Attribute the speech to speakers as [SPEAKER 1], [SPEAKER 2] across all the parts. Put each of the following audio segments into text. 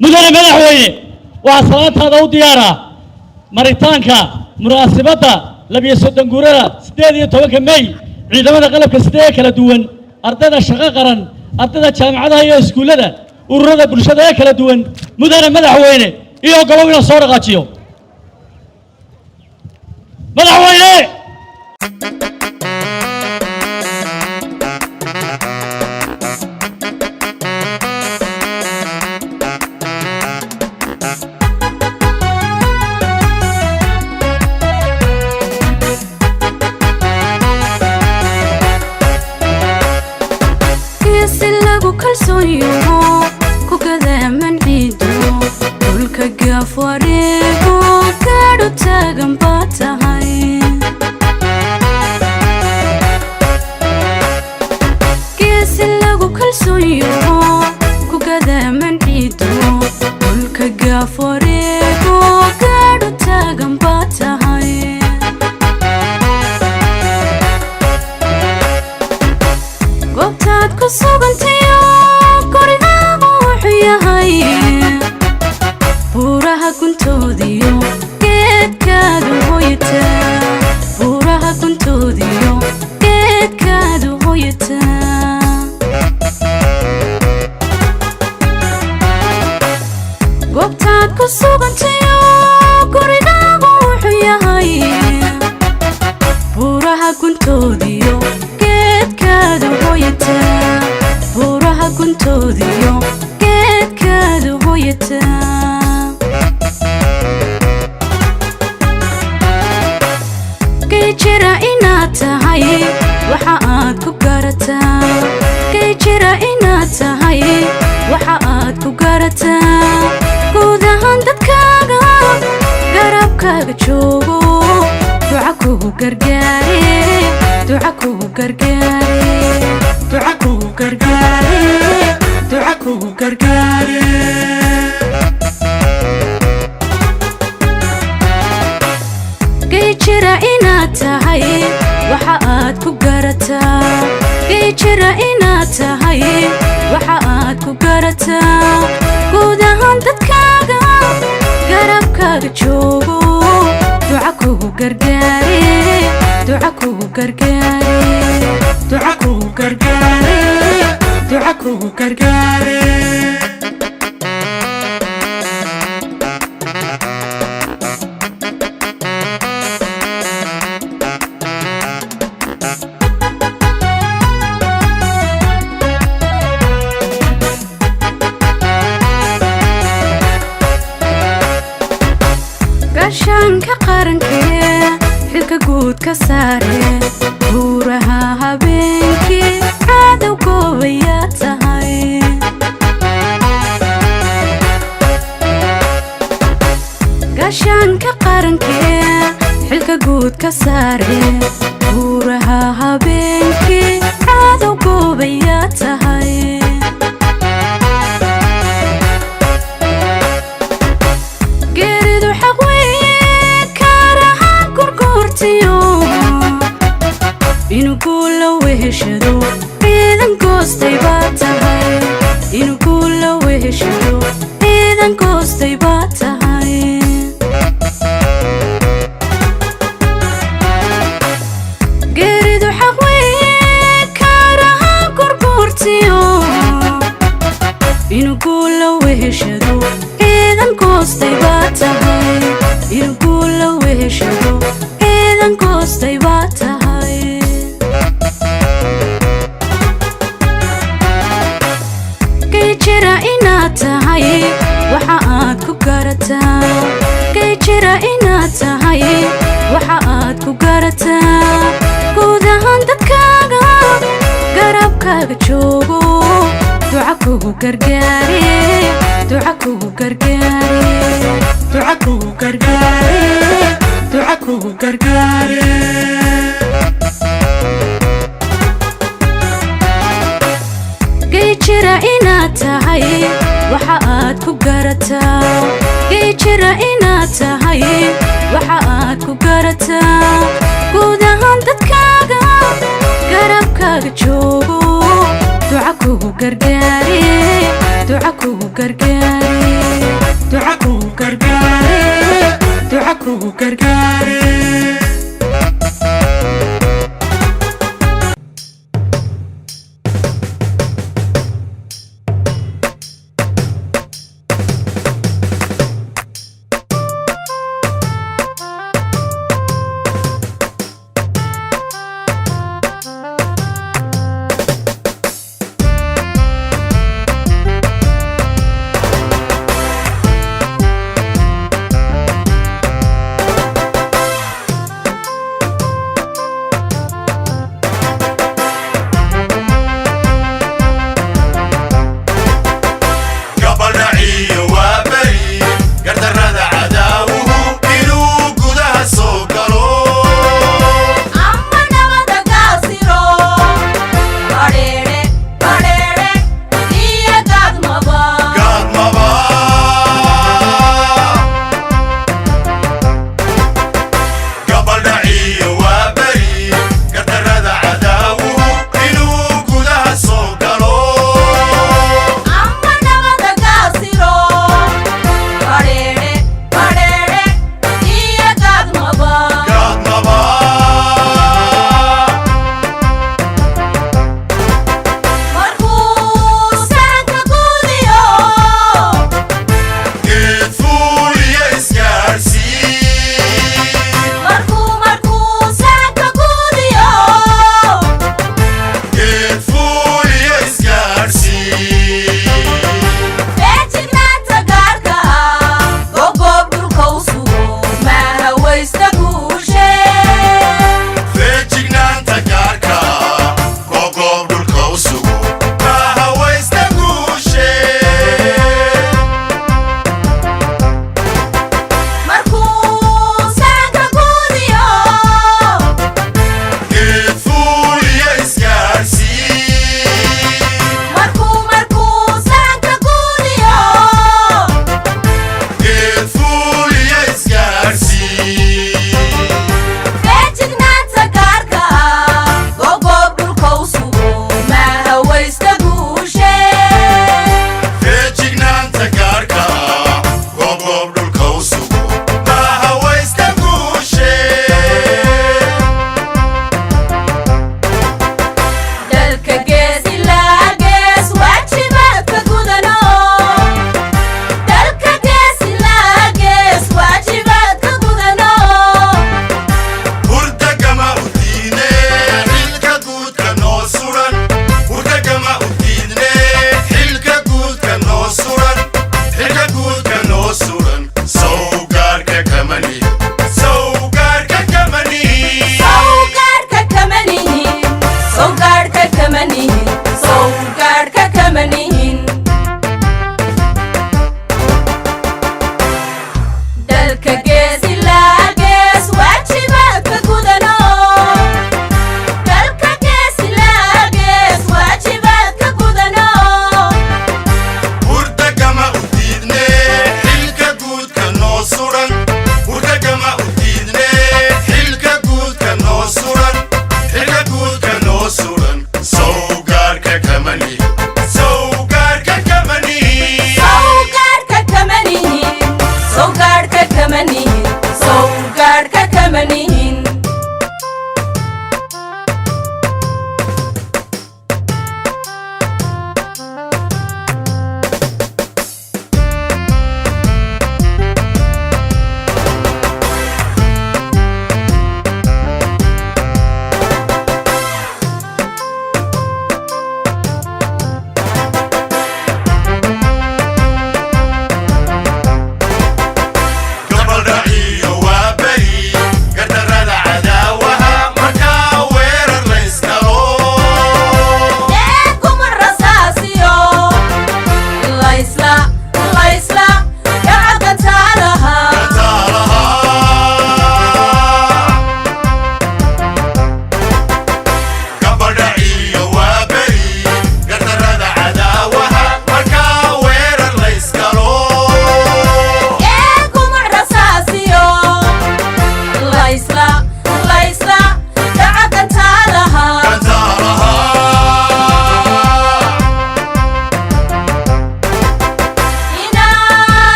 [SPEAKER 1] مدن مدحوينه وصلات هذا وديارة مريتانكا مناسبة لبي سودان جورا سديد توك ماي عندما قلب كسديد كلا دوان أرتدا شقاقرا أرتدا جامعة هي سكولة وردا برشة كلا دوان مدن مدحوينه إيو قبونا صورة قاتيو مدحوينه
[SPEAKER 2] duca kugu gargaare ducakuu gargaare ducakuu gargaare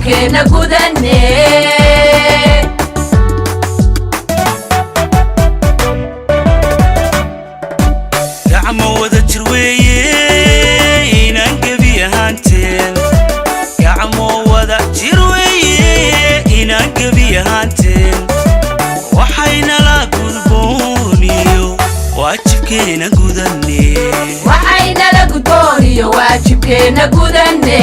[SPEAKER 3] واجبكينا قدني
[SPEAKER 4] gacmo wada jir weeye inaan gebi ahaanteen gacmo wada jir weeye inaan gebi ahaanteen waxayna la gudbooniyo waajibkeena gudane
[SPEAKER 3] waxayna la gudbooniyo waajibkeena gudane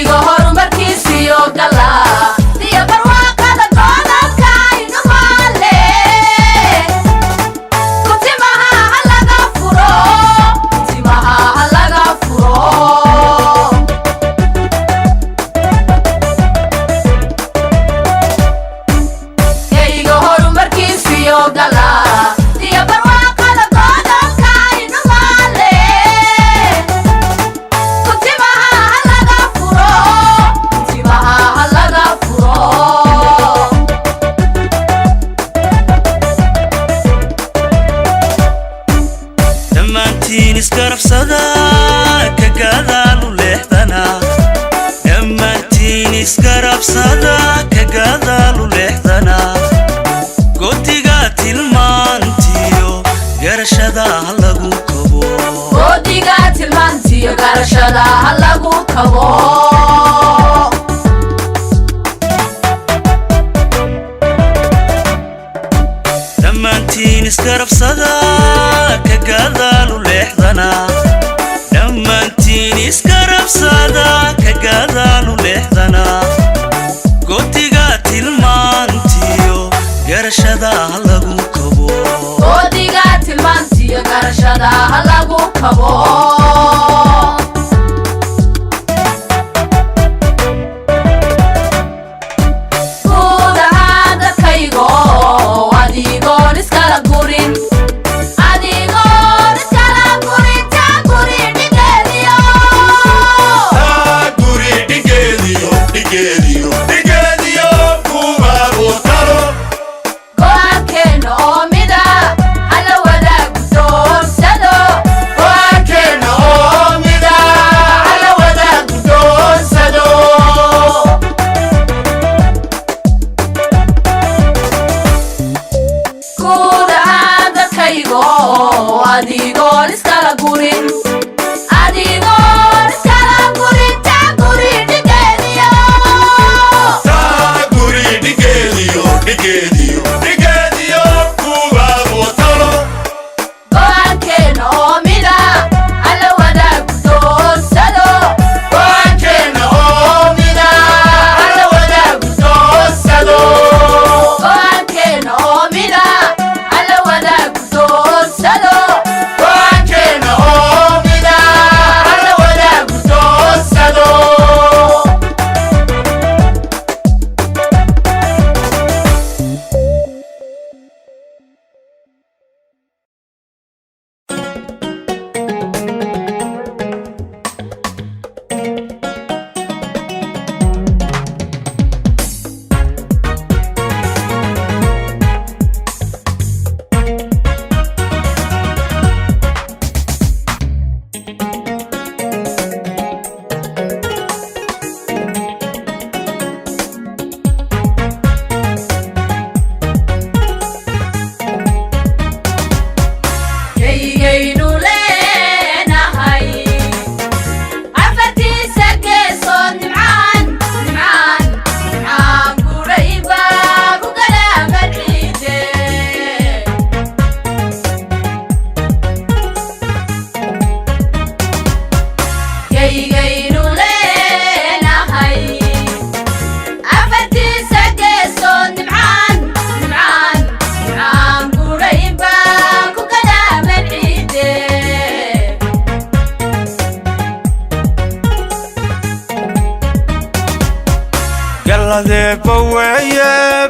[SPEAKER 3] Go on,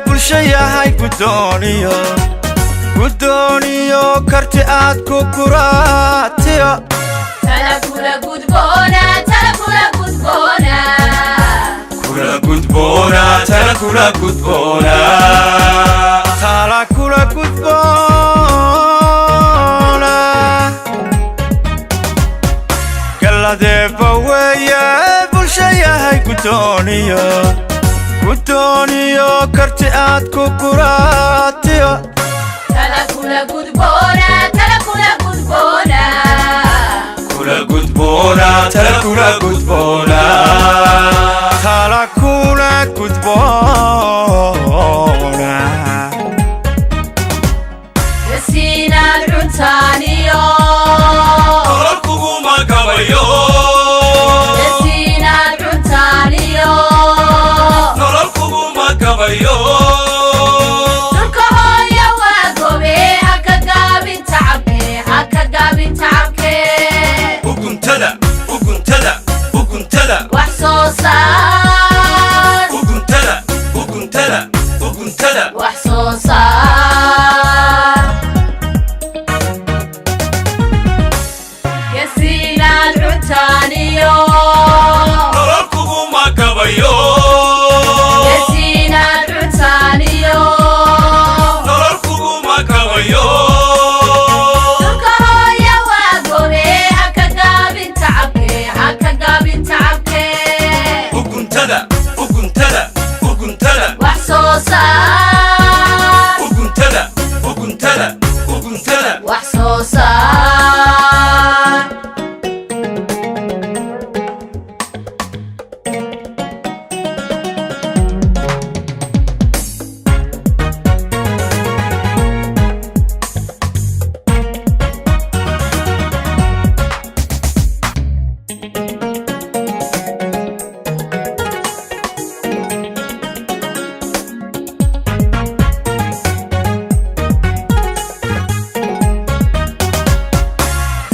[SPEAKER 5] bulshaya hay guddooniyo karti aad ku kuraatiyo
[SPEAKER 3] tala kula gudboona tala kula gudboona
[SPEAKER 5] kula gudboona tala kula gudboona tala kula gudboona galladeeba weeye bulshaya hay guddooniyo karti aad ku kuraatiyo
[SPEAKER 3] tala kula gudboona tala kula gudboona
[SPEAKER 5] kula gudboona tala kula gudboona tala kula gudboona
[SPEAKER 3] yasiinaan cuntaaniyo
[SPEAKER 5] nolol kuguma gabayo
[SPEAKER 3] yasiinaan cuntaaniyo
[SPEAKER 5] nolol kuguma gabayo
[SPEAKER 3] dhulka hooya waa gobe haka gaabin tacabke haka gaabin tacabke
[SPEAKER 5] uguntada
[SPEAKER 3] wax soo saar
[SPEAKER 5] uguntada
[SPEAKER 3] wax soo saar yasiinaan cuntaaniyo
[SPEAKER 5] nolol kuguma gabayo
[SPEAKER 3] yasiinaan cuntaaniyo
[SPEAKER 5] nolol kuguma gabayo
[SPEAKER 3] dhulka hooya waa gobe haka gaabin tacabke haka gaabin tacabke
[SPEAKER 5] uguntada
[SPEAKER 3] wax soo saar
[SPEAKER 5] uguntada
[SPEAKER 3] wax soo saar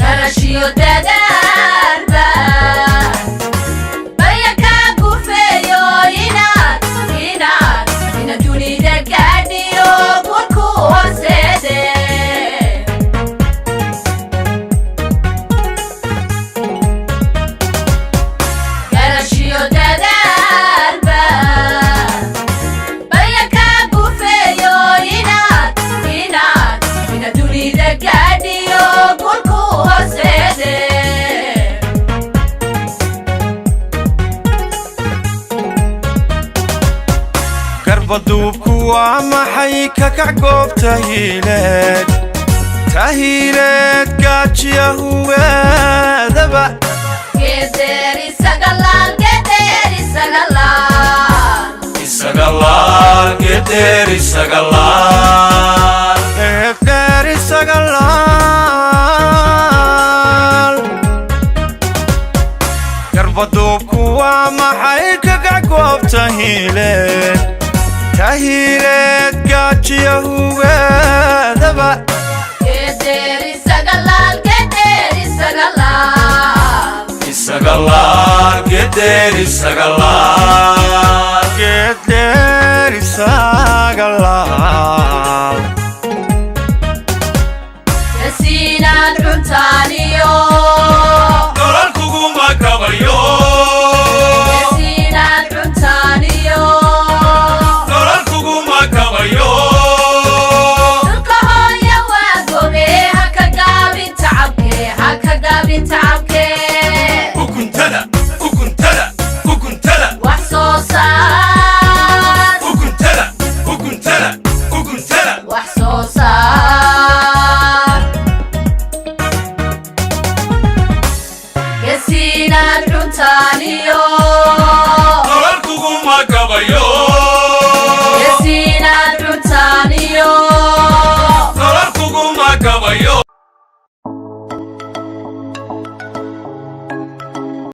[SPEAKER 3] garashiyo dadaalba baya kaa gufeeyo inaad dunida gaadhiyo gurku horseede garashiyo dadaalba baya kaa gufeeyo inaad dunida gaadhiyo gurku horseede
[SPEAKER 5] garbaduubku waa maxay kakac goobta hiileed gaajiya huweedaba
[SPEAKER 3] geedeeri sagalaal geedeeri sagalaal
[SPEAKER 5] isagalaal geedeeri sagalaal geedeeri sagalaal garbaduubku waa maxay kakac goobta hiileed gaajiya huweedaba
[SPEAKER 3] geedeeri sagalaal geedeeri sagalaal
[SPEAKER 5] isagalaal geedeeri sagalaal geedeeri sagalaal
[SPEAKER 3] yasiinaan cuntaaniyo
[SPEAKER 5] nolol kuguma gabayo
[SPEAKER 3] yasiinaan cuntaaniyo
[SPEAKER 5] nolol kuguma gabayo
[SPEAKER 3] dhulka hooya waa gobe haka gaabin tacabke haka gaabin tacabke
[SPEAKER 5] uguntada
[SPEAKER 3] wax soo saar wax soo saar yasiinaan cuntaaniyo
[SPEAKER 5] nolol kuguma gabayo